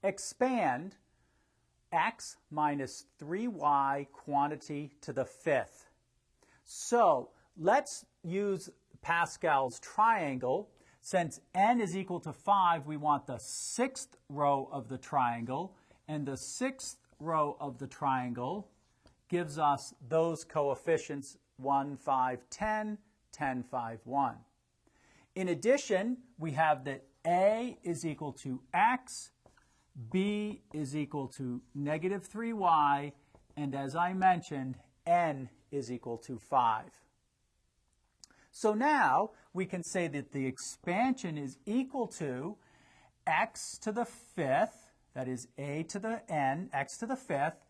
expand x minus 3y quantity to the fifth. So let's use Pascal's triangle. Since n is equal to 5, we want the sixth row of the triangle, and the sixth row of the triangle gives us those coefficients 1, 5, 10, 10, 5, 1. In addition, we have that a is equal to x, b is equal to negative 3y, and as I mentioned, n is equal to 5. So now we can say that the expansion is equal to x to the fifth, that is a to the n, x to the fifth,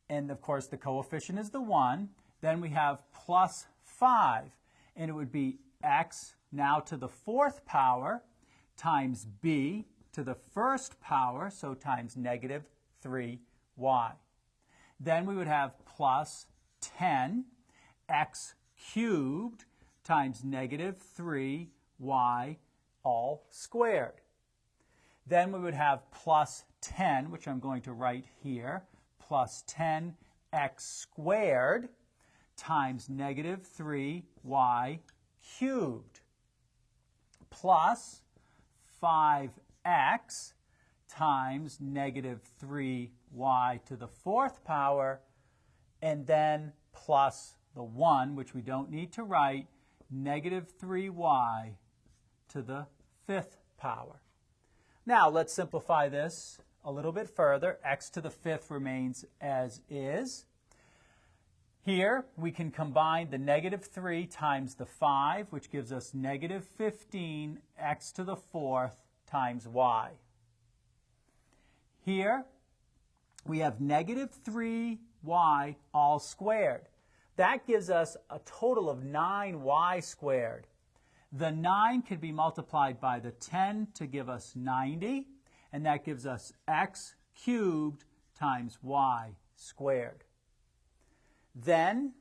and of course the coefficient is the 1. Then we have plus 5, and it would be x now to the fourth power times b to the first power, so times negative 3y. Then we would have plus 10 x cubed times negative 3y all squared. Then we would have plus 10, which I'm going to write here, plus 10x squared times negative 3y cubed, plus 5x times negative 3y to the fourth power, and then plus the 1, which we don't need to write, negative 3y to the fifth power. Now let's simplify this a little bit further. X to the fifth remains as is. Here we can combine the negative 3 times the 5, which gives us negative 15 x to the fourth times y. Here we have negative 3y all squared. That gives us a total of 9y squared. The 9 can be multiplied by the 10 to give us 90, and that gives us x cubed times y squared. Then,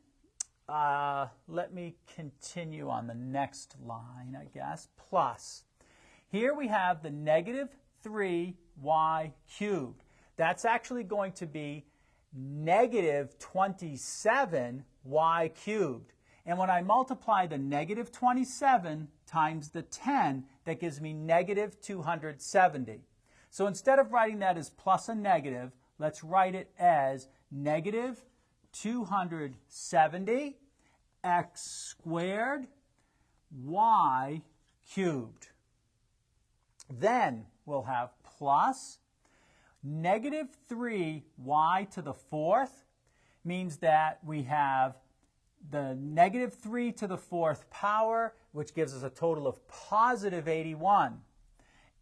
let me continue on the next line, I guess, plus. Here we have the negative 3y cubed. That's actually going to be negative 27y cubed. And when I multiply the negative 27 times the 10, that gives me negative 270. So instead of writing that as plus a negative, let's write it as negative 270 x squared y cubed. Then we'll have plus negative 3y to the fourth means that we have the negative 3 to the fourth power, which gives us a total of positive 81.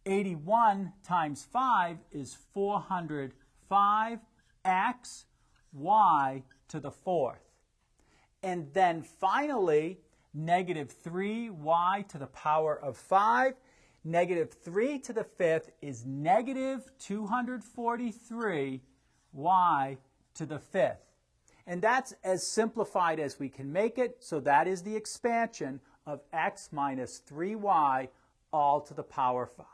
81 times 5 is 405 x y to the fourth. And then finally, negative 3y to the power of 5. Negative 3 to the fifth is negative 243 y to the fifth. And that's as simplified as we can make it, so that is the expansion of x minus 3y all to the power 5.